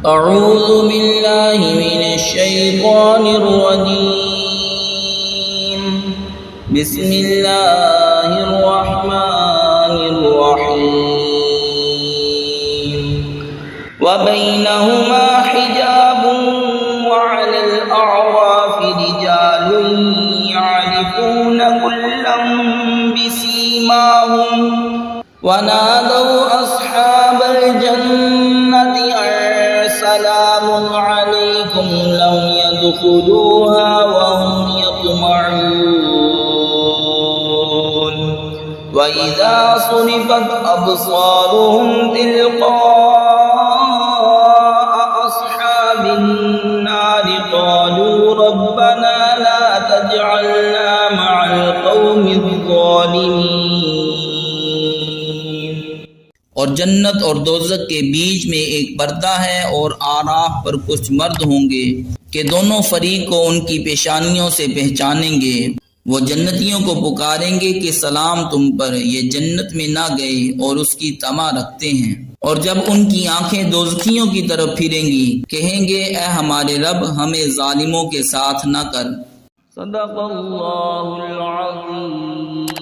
अऊज़ु बिल्लाहि मिनश शैतानिर रजीम। बिस्मिल्लाहिर रहमानिर रहीम। व बैनहुमा हिजाबुन व अलल अअराफि रिजालुन यअरिफूना कुल्लन बिसीमाहुम व नादौ अस्हाबल जन्नति सलामुन अलैकुम लम यदखुलूहा व हुम यत्मऊन व इज़ा सुरिफत अबसारुहुम तिलक़ाअ अस्हाबिन नारि क़ालू रब्बना ला तजअलना मअल क़ौमिज़ ज़ालिमीन। और जन्नत और दोज़ख के बीच में एक पर्दा है और आराफ पर कुछ मर्द होंगे कि दोनों फरीक को उनकी पेशानियों से पहचानेंगे। वो जन्नतियों को पुकारेंगे कि सलाम तुम पर, ये जन्नत में ना गए और उसकी तमा रखते हैं। और जब उनकी आंखें दोज़खियों की तरफ फिरेंगी कहेंगे ए हमारे रब, हमें जालिमों के साथ न कर। सदक़ल्लाहुल अज़ीम।